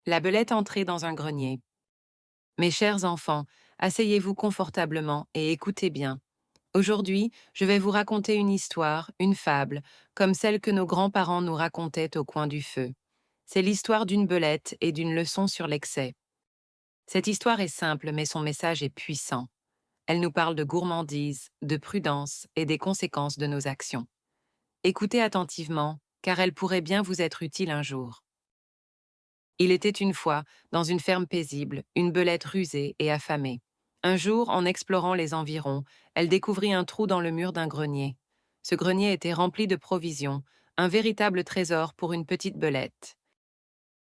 La belette entrait dans un grenier. Mes chers enfants, asseyez-vous confortablement et écoutez bien. Aujourd'hui, je vais vous raconter une histoire, une fable, comme celle que nos grands-parents nous racontaient au coin du feu. C'est l'histoire d'une belette et d'une leçon sur l'excès. Cette histoire est simple, mais son message est puissant. Elle nous parle de gourmandise, de prudence et des conséquences de nos actions. Écoutez attentivement, car elle pourrait bien vous être utile un jour. Il était une fois, dans une ferme paisible, une belette rusée et affamée. Un jour, en explorant les environs, elle découvrit un trou dans le mur d'un grenier. Ce grenier était rempli de provisions, un véritable trésor pour une petite belette.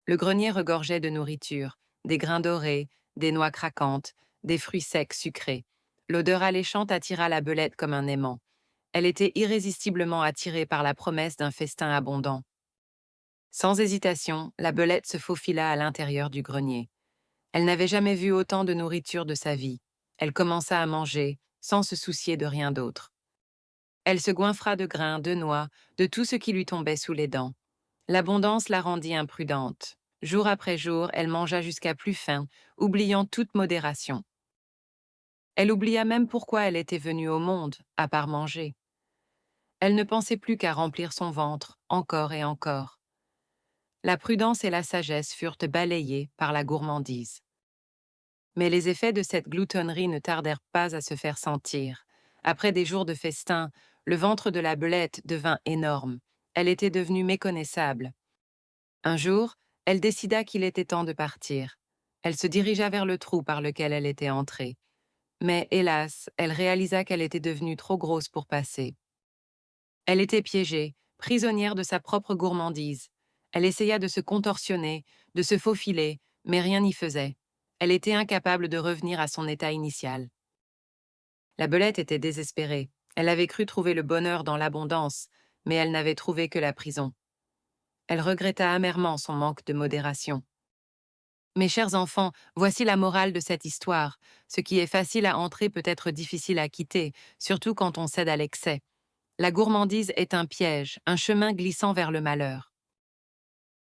Le grenier regorgeait de nourriture, des grains dorés, des noix craquantes, des fruits secs sucrés. L'odeur alléchante attira la belette comme un aimant. Elle était irrésistiblement attirée par la promesse d'un festin abondant. Sans hésitation, la belette se faufila à l'intérieur du grenier. Elle n'avait jamais vu autant de nourriture de sa vie. Elle commença à manger, sans se soucier de rien d'autre. Elle se goinfra de grains, de noix, de tout ce qui lui tombait sous les dents. L'abondance la rendit imprudente. Jour après jour, elle mangea jusqu'à plus faim, oubliant toute modération. Elle oublia même pourquoi elle était venue au monde, à part manger. Elle ne pensait plus qu'à remplir son ventre, encore et encore. La prudence et la sagesse furent balayées par la gourmandise. Mais les effets de cette gloutonnerie ne tardèrent pas à se faire sentir. Après des jours de festin, le ventre de la belette devint énorme. Elle était devenue méconnaissable. Un jour, elle décida qu'il était temps de partir. Elle se dirigea vers le trou par lequel elle était entrée. Mais hélas, elle réalisa qu'elle était devenue trop grosse pour passer. Elle était piégée, prisonnière de sa propre gourmandise. Elle essaya de se contorsionner, de se faufiler, mais rien n'y faisait. Elle était incapable de revenir à son état initial. La belette était désespérée. Elle avait cru trouver le bonheur dans l'abondance, mais elle n'avait trouvé que la prison. Elle regretta amèrement son manque de modération. Mes chers enfants, voici la morale de cette histoire. Ce qui est facile à entrer peut être difficile à quitter, surtout quand on cède à l'excès. La gourmandise est un piège, un chemin glissant vers le malheur.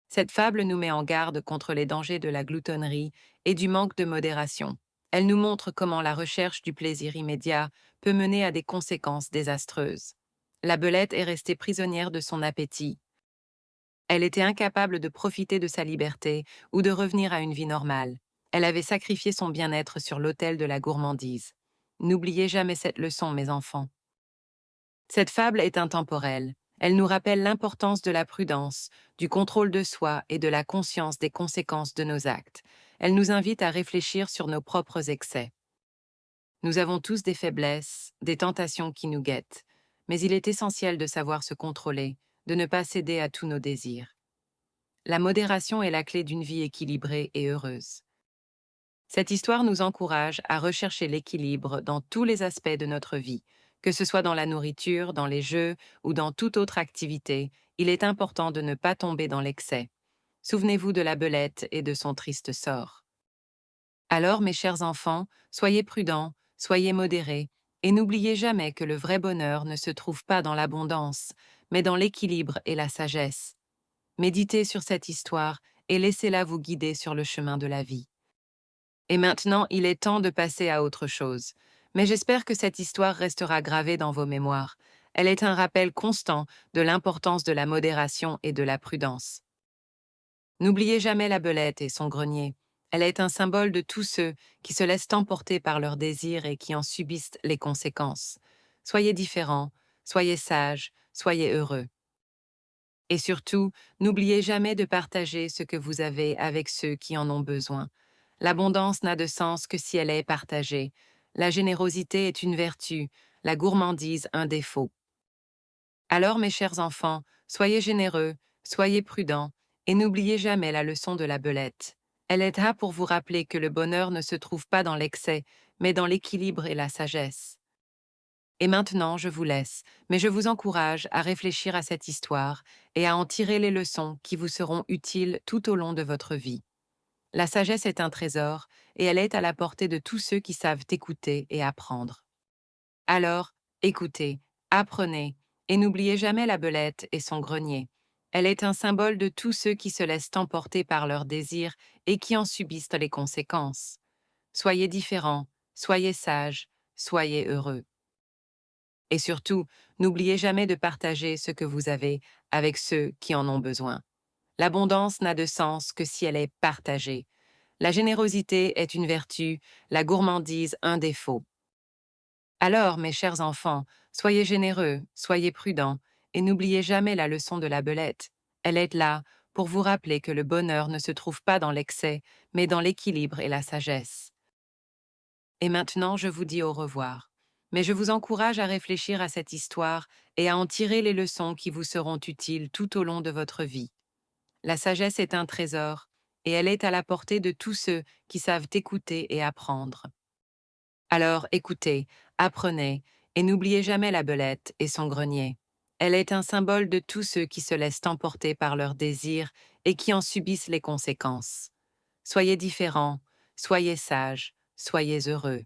Cette fable nous met en garde contre les dangers de la gloutonnerie et du manque de modération. Elle nous montre comment la recherche du plaisir immédiat peut mener à des conséquences désastreuses. La belette est restée prisonnière de son appétit. Elle était incapable de profiter de sa liberté ou de revenir à une vie normale. Elle avait sacrifié son bien-être sur l'autel de la gourmandise. N'oubliez jamais cette leçon, mes enfants. Cette fable est intemporelle. Elle nous rappelle l'importance de la prudence, du contrôle de soi et de la conscience des conséquences de nos actes. Elle nous invite à réfléchir sur nos propres excès. Nous avons tous des faiblesses, des tentations qui nous guettent, mais il est essentiel de savoir se contrôler, de ne pas céder à tous nos désirs. La modération est la clé d'une vie équilibrée et heureuse. Cette histoire nous encourage à rechercher l'équilibre dans tous les aspects de notre vie, que ce soit dans la nourriture, dans les jeux ou dans toute autre activité. Il est important de ne pas tomber dans l'excès. Souvenez-vous de la belette et de son triste sort. Alors, mes chers enfants, soyez prudents, soyez modérés, et n'oubliez jamais que le vrai bonheur ne se trouve pas dans l'abondance, mais dans l'équilibre et la sagesse. Méditez sur cette histoire et laissez-la vous guider sur le chemin de la vie. Et maintenant, il est temps de passer à autre chose. Mais j'espère que cette histoire restera gravée dans vos mémoires. Elle est un rappel constant de l'importance de la modération et de la prudence. N'oubliez jamais la belette et son grenier. Elle est un symbole de tous ceux qui se laissent emporter par leurs désirs et qui en subissent les conséquences. Soyez différents, soyez sages, soyez heureux. Et surtout, n'oubliez jamais de partager ce que vous avez avec ceux qui en ont besoin. L'abondance n'a de sens que si elle est partagée. La générosité est une vertu, la gourmandise un défaut. Alors, mes chers enfants, soyez généreux, soyez prudents, et n'oubliez jamais la leçon de la belette. Elle est là pour vous rappeler que le bonheur ne se trouve pas dans l'excès, mais dans l'équilibre et la sagesse. Et maintenant, je vous laisse, mais je vous encourage à réfléchir à cette histoire et à en tirer les leçons qui vous seront utiles tout au long de votre vie. La sagesse est un trésor, et elle est à la portée de tous ceux qui savent écouter et apprendre. Alors, écoutez, apprenez, et n'oubliez jamais la belette et son grenier. Elle est un symbole de tous ceux qui se laissent emporter par leurs désirs et qui en subissent les conséquences. Soyez différents, soyez sages, soyez heureux. Et surtout, n'oubliez jamais de partager ce que vous avez avec ceux qui en ont besoin. L'abondance n'a de sens que si elle est partagée. La générosité est une vertu, la gourmandise un défaut. Alors, mes chers enfants, soyez généreux, soyez prudents, et n'oubliez jamais la leçon de la belette. Elle est là pour vous rappeler que le bonheur ne se trouve pas dans l'excès, mais dans l'équilibre et la sagesse. Et maintenant, je vous dis au revoir. Mais je vous encourage à réfléchir à cette histoire et à en tirer les leçons qui vous seront utiles tout au long de votre vie. La sagesse est un trésor, et elle est à la portée de tous ceux qui savent écouter et apprendre. Alors écoutez, apprenez, et n'oubliez jamais la belette et son grenier. Elle est un symbole de tous ceux qui se laissent emporter par leurs désirs et qui en subissent les conséquences. Soyez différents, soyez sages, soyez heureux.